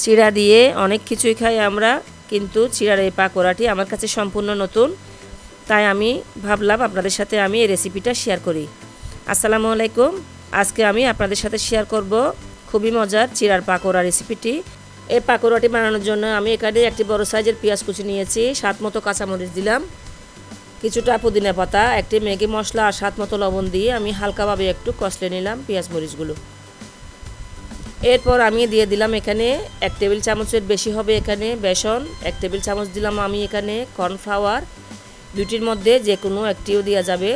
চিড়া দিয়ে অনেক কিছুই খাই আমরা, কিন্তু চিড়ার এই পাকোড়াটি আমার কাছে সম্পূর্ণ নতুন, তাই আমি ভাবলাম আপনাদের সাথে আমি এই রেসিপিটা শেয়ার করি। আসসালামু আলাইকুম। আজকে আমি আপনাদের সাথে শেয়ার করব খুবই মজার চিড়ার পাকোড়া রেসিপিটি। এই পাকোড়াটি বানানোর জন্য আমি এখানে একটি বড় সাইজের পেঁয়াজ কুচি নিয়েছি, স্বাদ মতো কাঁচামরিচ দিলাম, কিছুটা পুদিনা পাতা, একটি ম্যাগি মশলা আর স্বাদ মতো লবণ দিয়ে আমি হালকাভাবে একটু কষলে নিলাম পেঁয়াজ মরিচগুলো। এরপর আমি দিয়ে দিলাম এখানে 1 টেবিল চামচের বেশি হবে এখানে বেসন, 1 টেবিল চামচ দিলাম আমি এখানে কর্নফ্লাওয়ার, দুটির মধ্যে যে কোনো একটিও দেওয়া যাবে।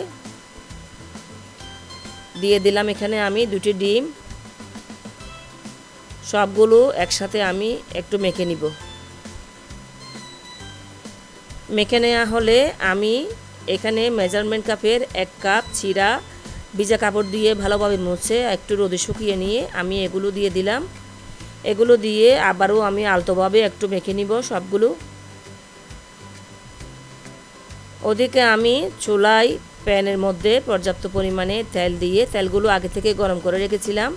দিয়ে দিলাম এখানে আমি 2টি ডিম, সবগুলো একসাথে আমি একটু মেখে নিব। মেখে নেওয়া হলে আমি এখানে মেজারমেন্ট কাপের 1 কাপ চিড়া ভিজা কাপড় দিয়ে ভালোভাবে মুছে একটু রোদে শুকিয়ে নিয়ে আমি এগুলো দিয়ে দিলাম। এগুলো দিয়ে আবারও আমি আলতোভাবে একটু মেখে নিব সবগুলো। ওদিকে আমি চুলায় প্যানের মধ্যে পর্যাপ্ত পরিমাণে তেল দিয়ে তেলগুলো আগে থেকে গরম করে রেখেছিলাম।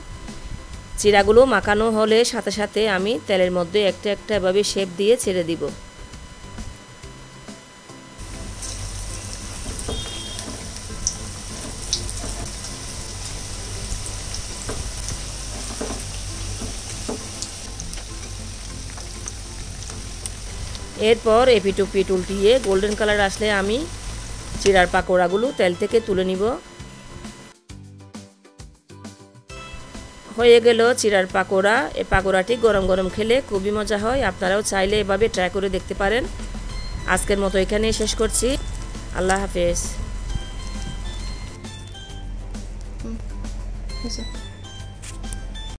চিড়াগুলো মাখানো হলে সাথে সাথে আমি তেলের মধ্যে একটা একটা এভাবে শেপ দিয়ে ছেড়ে দিব। এরপর এপিট ওপিট উল্টিয়ে গোল্ডেন কালার আসলে আমি চিড়ার পাকোড়াগুলো তেল থেকে তুলে নিব। হয়ে গেল চিড়ার পাকোড়া। এই পাকোড়াটি গরম গরম খেলে খুবই মজা হয়, আপনারাও চাইলে এভাবে ট্রাই করে দেখতে পারেন। আজকের মতো এখানেই শেষ করছি। আল্লাহ হাফেজ।